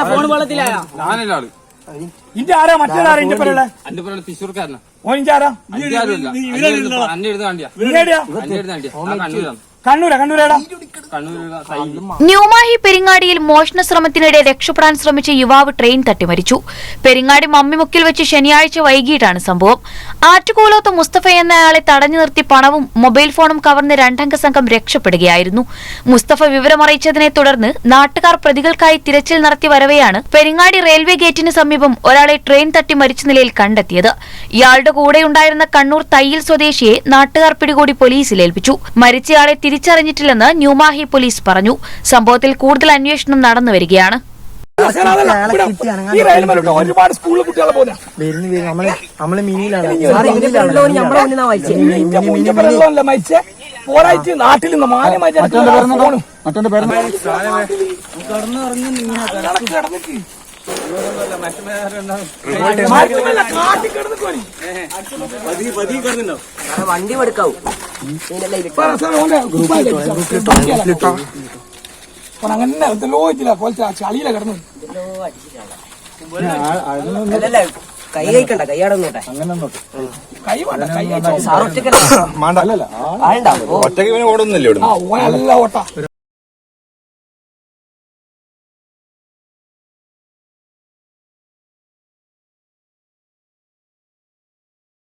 Phone വെള്ളത്തിലായ ഇന്റെ ആരാ മറ്റേതാരാ ഇന്റെ പേരുള്ള തൃശ്ശൂർക്കാരനാ ഓനിഞ്ചാരാ കണ്ണൂരേടാ ന്യൂമാഹി പെരിങ്ങാടിയിൽ മോഷണ ശ്രമത്തിനിടെ രക്ഷപ്പെടാൻ ശ്രമിച്ച യുവാവ് ട്രെയിൻ തട്ടി മരിച്ചു. പെരിങ്ങാടി മമ്മിമുക്കിൽ വെച്ച് ശനിയാഴ്ച വൈകിട്ടാണ് സംഭവം. ആറ്റുകൂലോത്ത് മുസ്തഫ എന്നയാളെ തടഞ്ഞു നിർത്തി പണവും മൊബൈൽ ഫോണും കവർന്ന് രണ്ടംഗ സംഘം രക്ഷപ്പെടുകയായിരുന്നു. മുസ്തഫ വിവരമറിയിച്ചതിനെ തുടർന്ന് നാട്ടുകാർ പ്രതികൾക്കായി തിരച്ചിൽ നടത്തി വരവെയാണ് പെരിങ്ങാടി റെയിൽവേ ഗേറ്റിന് സമീപം ഒരാളെ ട്രെയിൻ തട്ടി മരിച്ച നിലയിൽ കണ്ടെത്തിയത്. ഇയാളുടെ കൂടെയുണ്ടായിരുന്ന കണ്ണൂർ തയ്യിൽ സ്വദേശിയെ നാട്ടുകാർ പിടികൂടി പോലീസിൽ ഏൽപ്പിച്ചു. മരിച്ചയാളെ തിരിച്ചറിഞ്ഞിട്ടില്ലെന്ന് ന്യൂമാഹി പോലീസ് പറഞ്ഞു. സംഭവത്തിൽ കൂടുതൽ അന്വേഷണം നടന്നുവരികയാണ്. ഒരുപാട് സ്കൂളിൽ കുട്ടികളെ പോലെ മരിച്ചേ പോരായിട്ട് നാട്ടിൽ നിന്ന് വണ്ടി എടുക്കാവൂ അങ്ങനെ ലോകത്തില്ല പോലത്തെ ചളിയില കിടന്നു കൈ കഴിക്കണ്ട കൈയാടൊന്നോട്ടെ കൈ വേണ്ട കൈ ഒറ്റയ്ക്ക് ഓടുന്നില്ല ഓട്ട